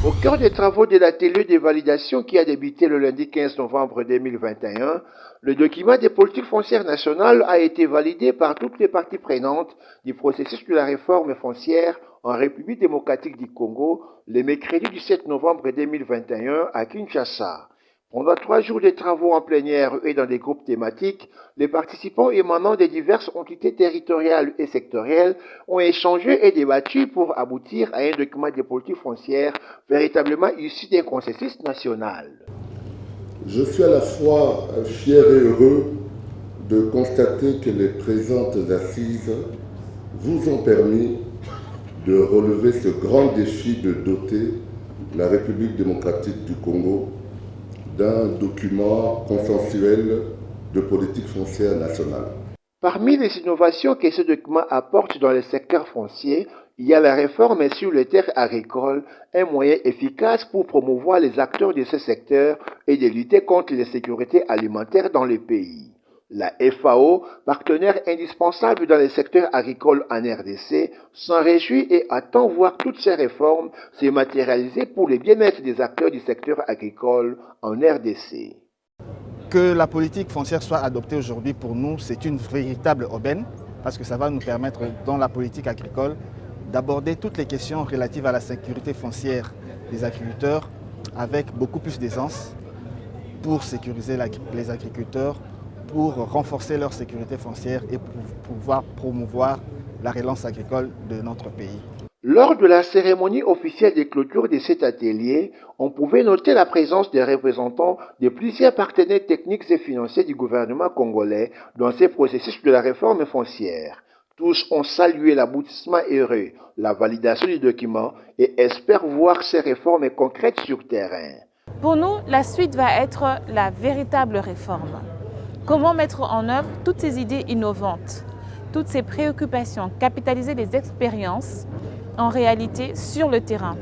Au cœur des travaux de l'atelier de validation qui a débuté le lundi 15 novembre 2021, le document des politiques foncières nationales a été validé par toutes les parties prenantes du processus de la réforme foncière en République démocratique du Congo le mercredi 17 novembre 2021 à Kinshasa. Pendant 3 jours de travaux en plénière et dans des groupes thématiques, les participants émanant des diverses entités territoriales et sectorielles ont échangé et débattu pour aboutir à un document de politique foncière véritablement issu d'un consensus national. Je suis à la fois fier et heureux de constater que les présentes assises vous ont permis de relever ce grand défi de doter la République démocratique du Congo d'un document consensuel de politique foncière nationale. Parmi les innovations que ce document apporte dans le secteur foncier, il y a la réforme sur les terres agricoles, un moyen efficace pour promouvoir les acteurs de ce secteur et de lutter contre l'insécurité alimentaire dans le pays. La FAO, partenaire indispensable dans le secteur agricole en RDC, s'en réjouit et attend voir toutes ces réformes se matérialiser pour le bien-être des acteurs du secteur agricole en RDC. Que la politique foncière soit adoptée aujourd'hui pour nous, c'est une véritable aubaine parce que ça va nous permettre dans la politique agricole d'aborder toutes les questions relatives à la sécurité foncière des agriculteurs avec beaucoup plus d'aisance pour sécuriser les agriculteurs, pour renforcer leur sécurité foncière et pour pouvoir promouvoir la relance agricole de notre pays. Lors de la cérémonie officielle de clôture de cet atelier, on pouvait noter la présence des représentants de plusieurs partenaires techniques et financiers du gouvernement congolais dans ces processus de la réforme foncière. Tous ont salué l'aboutissement heureux, la validation du document et espèrent voir ces réformes concrètes sur terrain. Pour nous, la suite va être la véritable réforme. Comment mettre en œuvre toutes ces idées innovantes, toutes ces préoccupations, capitaliser les expériences en réalité sur le terrain.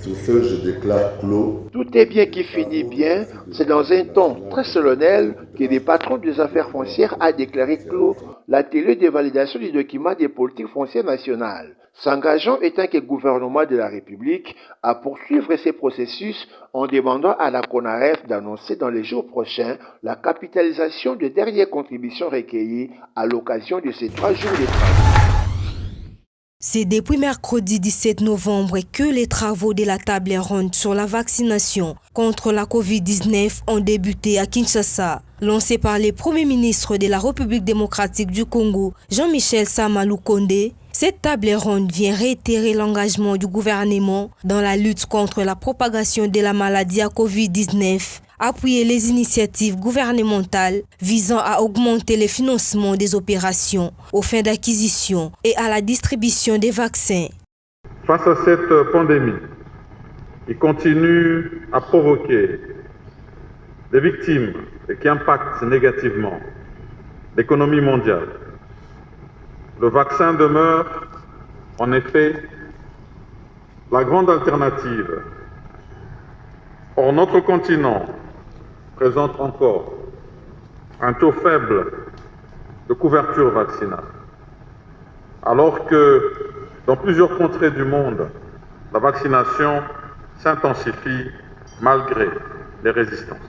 Sur ce, je déclare clos. Tout est bien qui finit bien. C'est dans un ton très solennel que le patron des affaires foncières a déclaré clos l'atelier de validation du document des politiques foncières nationales, s'engageant en tant que gouvernement de la République à poursuivre ces processus en demandant à la CONAREF d'annoncer dans les jours prochains la capitalisation des dernières contributions recueillies à l'occasion de ces 3 jours de travail. C'est depuis mercredi 17 novembre que les travaux de la table ronde sur la vaccination contre la COVID-19 ont débuté à Kinshasa. Lancée par le Premier ministre de la République démocratique du Congo, Jean-Michel Sama Lukonde, cette table ronde vient réitérer l'engagement du gouvernement dans la lutte contre la propagation de la maladie à COVID-19, appuyer les initiatives gouvernementales visant à augmenter le financement des opérations aux fins d'acquisition et à la distribution des vaccins. Face à cette pandémie qui continue à provoquer des victimes et qui impacte négativement l'économie mondiale, le vaccin demeure en effet la grande alternative. Or, notre continent présente encore un taux faible de couverture vaccinale, alors que dans plusieurs contrées du monde, la vaccination s'intensifie malgré les résistances.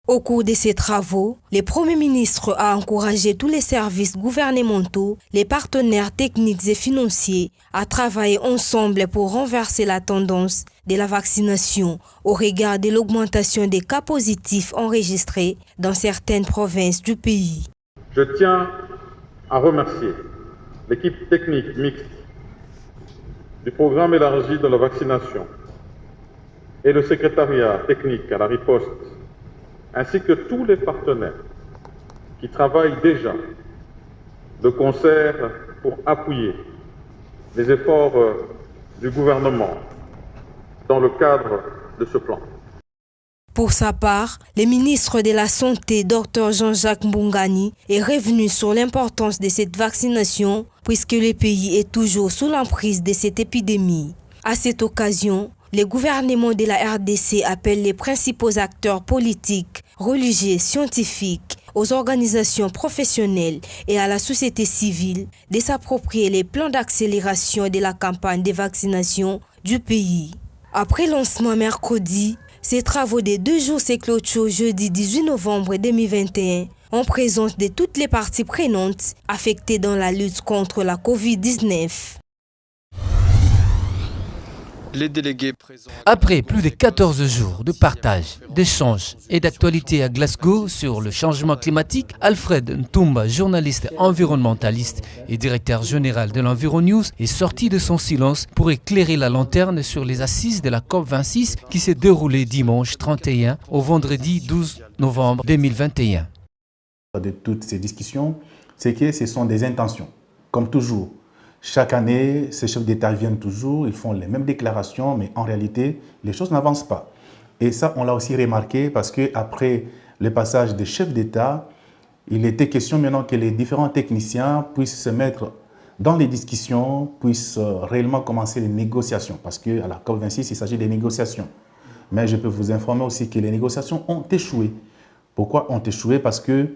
Au cours de ces travaux, le Premier ministre a encouragé tous les services gouvernementaux, les partenaires techniques et financiers à travailler ensemble pour renverser la tendance de la vaccination au regard de l'augmentation des cas positifs enregistrés dans certaines provinces du pays. Je tiens à remercier l'équipe technique mixte du programme élargi de la vaccination et le secrétariat technique à la riposte, ainsi que tous les partenaires qui travaillent déjà de concert pour appuyer les efforts du gouvernement dans le cadre de ce plan. Pour sa part, le ministre de la Santé, Dr Jean-Jacques Mbungani, est revenu sur l'importance de cette vaccination puisque le pays est toujours sous l'emprise de cette épidémie. À cette occasion, le gouvernement de la RDC appelle les principaux acteurs politiques, religieux, scientifiques, aux organisations professionnelles et à la société civile de s'approprier les plans d'accélération de la campagne de vaccination du pays. Après lancement mercredi, ces travaux des 2 jours se clôturent jeudi 18 novembre 2021 en présence de toutes les parties prenantes affectées dans la lutte contre la COVID-19. Les délégués présents. Après plus de 14 jours de partage, d'échanges et d'actualité à Glasgow sur le changement climatique, Alfred Ntumba, journaliste environnementaliste et directeur général de l'Environews, est sorti de son silence pour éclairer la lanterne sur les assises de la COP26 qui s'est déroulée dimanche 31 au vendredi 12 novembre 2021. De toutes ces discussions, c'est que ce sont des intentions, comme toujours. Chaque année, ces chefs d'État viennent toujours, ils font les mêmes déclarations, mais en réalité, les choses n'avancent pas. Et ça, on l'a aussi remarqué parce qu'après le passage des chefs d'État, il était question maintenant que les différents techniciens puissent se mettre dans les discussions, puissent réellement commencer les négociations. Parce qu'à la COP26, il s'agit des négociations. Mais je peux vous informer aussi que les négociations ont échoué. Pourquoi ont échoué? Parce que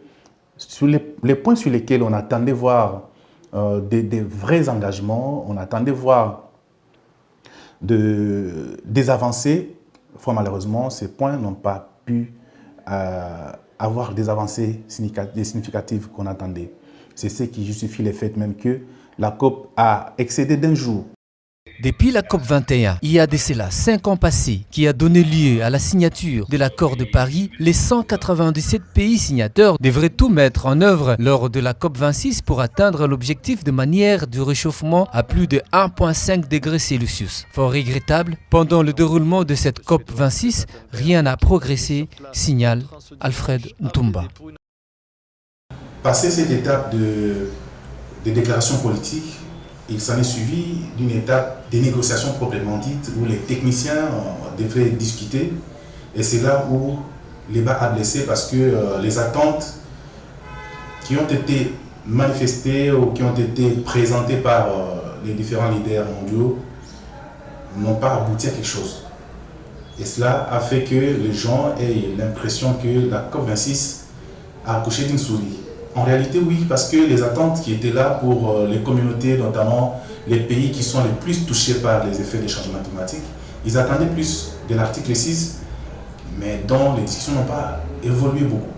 sur les points sur lesquels on attendait voir des vrais engagements, on attendait voir des avancées. Fort malheureusement, ces points n'ont pas pu avoir des avancées significatives qu'on attendait. C'est ce qui justifie le fait même que la COP a excédé d'1 jour. Depuis la COP21, il y a de cela 5 ans passés, qui a donné lieu à la signature de l'accord de Paris, les 197 pays signataires devraient tout mettre en œuvre lors de la COP26 pour atteindre l'objectif de manière du réchauffement à plus de 1,5 degrés Celsius. Fort regrettable, pendant le déroulement de cette COP26, rien n'a progressé, signale Alfred Ntumba. Passé cette étape de déclaration politique, il s'en est suivi d'une étape des négociations proprement dites où les techniciens devraient discuter. Et c'est là où les bas a blessé parce que les attentes qui ont été manifestées ou qui ont été présentées par les différents leaders mondiaux n'ont pas abouti à quelque chose. Et cela a fait que les gens aient l'impression que la COP26 a accouché d'une souris. En réalité, oui, parce que les attentes qui étaient là pour les communautés, notamment les pays qui sont les plus touchés par les effets des changements climatiques, ils attendaient plus de l'article 6, mais dont les discussions n'ont pas évolué beaucoup.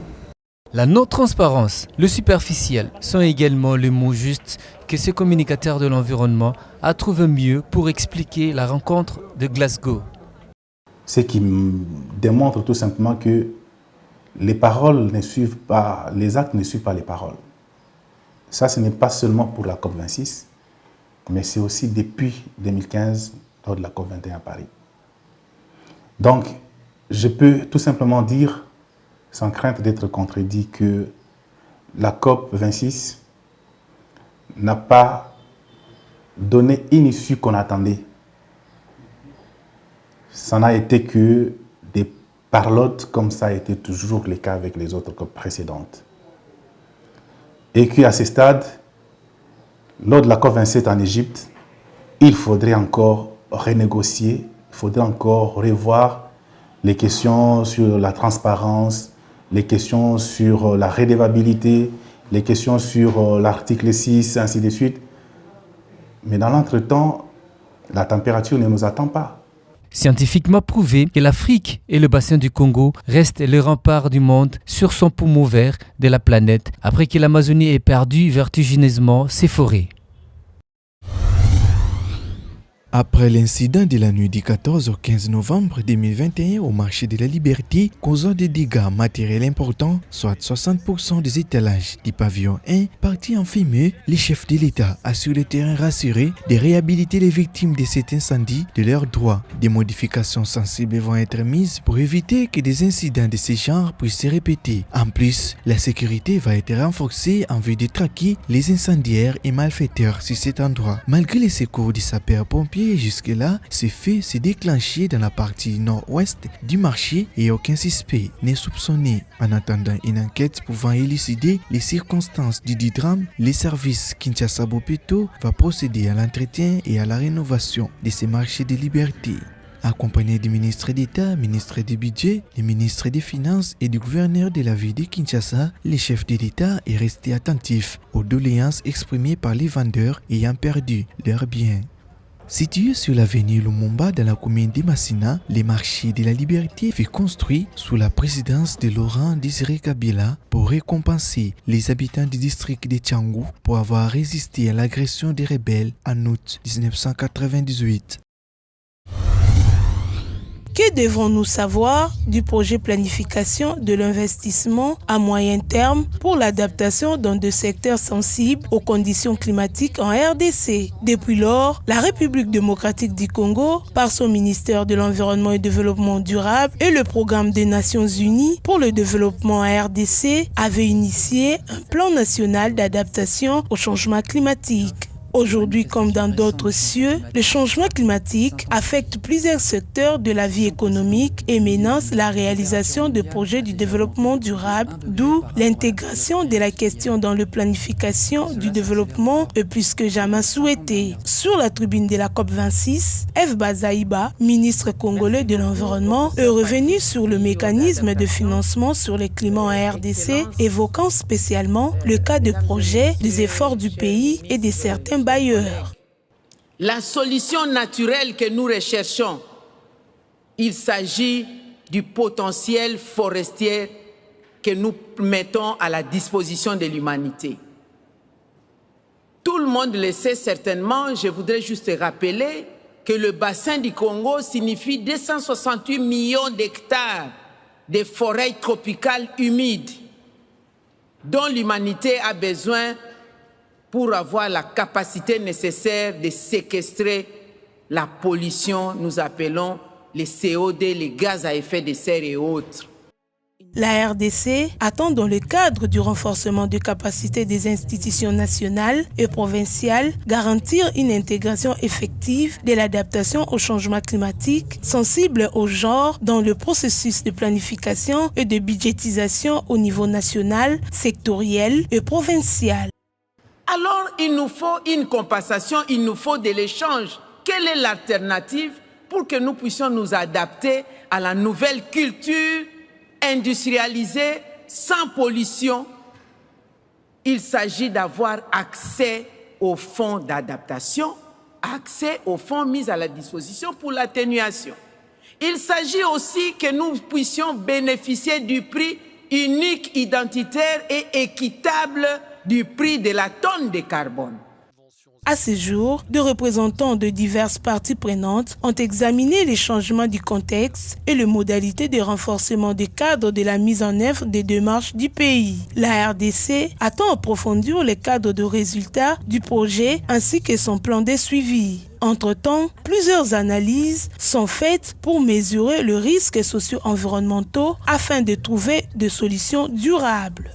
La non-transparence, le superficiel sont également les mots justes que ce communicateur de l'environnement a trouvé mieux pour expliquer la rencontre de Glasgow. Ce qui démontre tout simplement que les paroles ne suivent pas, les actes ne suivent pas les paroles. Ça, ce n'est pas seulement pour la COP26, mais c'est aussi depuis 2015, lors de la COP21 à Paris. Donc, je peux tout simplement dire, sans crainte d'être contredit, que la COP26 n'a pas donné une issue qu'on attendait. Ça n'a été que des parlotte comme ça a été toujours le cas avec les autres COP précédentes. Et qu'à ce stade, lors de la COP27 en Égypte, il faudrait encore renégocier, il faudrait encore revoir les questions sur la transparence, les questions sur la redevabilité, les questions sur l'article 6, ainsi de suite. Mais dans l'entretemps, la température ne nous attend pas. Scientifiquement prouvé que l'Afrique et le bassin du Congo restent les remparts du monde sur son poumon vert de la planète après que l'Amazonie ait perdu vertigineusement ses forêts. Après l'incident de la nuit du 14 au 15 novembre 2021 au marché de la Liberté, causant des dégâts matériels importants, soit 60% des étalages du pavillon 1 partis en fumée, les chefs de l'État assurent le terrain rassuré de réhabiliter les victimes de cet incendie de leurs droits. Des modifications sensibles vont être mises pour éviter que des incidents de ce genre puissent se répéter. En plus, la sécurité va être renforcée en vue de traquer les incendiaires et malfaiteurs sur cet endroit. Malgré les secours des sapeurs-pompiers, jusque-là, ce fait s'est déclenché dans la partie nord-ouest du marché et aucun suspect n'est soupçonné. En attendant une enquête pouvant élucider les circonstances du dit drame, les services Kinshasa Bopeto va procéder à l'entretien et à la rénovation de ces marchés de liberté. Accompagné du ministre d'État, ministre du Budget, du ministre des Finances et du gouverneur de la ville de Kinshasa, les chefs de l'État est resté attentif aux doléances exprimées par les vendeurs ayant perdu leurs biens. Situé sur l'avenue Lumumba dans la commune de Massina, le marché de la Liberté fut construit sous la présidence de Laurent Désiré Kabila pour récompenser les habitants du district de Tchangou pour avoir résisté à l'agression des rebelles en août 1998. Que devrons-nous savoir du projet planification de l'investissement à moyen terme pour l'adaptation dans des secteurs sensibles aux conditions climatiques en RDC? Depuis lors, la République démocratique du Congo, par son ministère de l'Environnement et du Développement durable et le programme des Nations Unies pour le développement en RDC, avait initié un plan national d'adaptation au changement climatique. Aujourd'hui, comme dans d'autres cieux, le changement climatique affecte plusieurs secteurs de la vie économique et menace la réalisation de projets du développement durable, d'où l'intégration de la question dans la planification du développement est plus que jamais souhaitée. Sur la tribune de la COP26, F. Bazaïba, ministre congolais de l'Environnement, est revenu sur le mécanisme de financement sur le climat en RDC, évoquant spécialement le cas de projets, des efforts du pays et de certains bailleurs. La solution naturelle que nous recherchons, il s'agit du potentiel forestier que nous mettons à la disposition de l'humanité. Tout le monde le sait certainement, je voudrais juste rappeler que le bassin du Congo signifie 268 millions d'hectares de forêts tropicales humides dont l'humanité a besoin pour avoir la capacité nécessaire de séquestrer la pollution, nous appelons les CO2, les gaz à effet de serre et autres. La RDC attend dans le cadre du renforcement des capacités des institutions nationales et provinciales garantir une intégration effective de l'adaptation au changement climatique sensible au genre dans le processus de planification et de budgétisation au niveau national, sectoriel et provincial. Alors, il nous faut une compensation, il nous faut de l'échange. Quelle est l'alternative pour que nous puissions nous adapter à la nouvelle culture industrialisée, sans pollution? Il s'agit d'avoir accès aux fonds d'adaptation, accès aux fonds mis à la disposition pour l'atténuation. Il s'agit aussi que nous puissions bénéficier du prix unique, identitaire et équitable du prix de la tonne de carbone. À ce jour, des représentants de diverses parties prenantes ont examiné les changements du contexte et les modalités de renforcement des cadres de la mise en œuvre des démarches du pays. La RDC attend approfondir les cadres de résultats du projet ainsi que son plan de suivi. Entre-temps, plusieurs analyses sont faites pour mesurer les risques socio-environnementaux afin de trouver des solutions durables.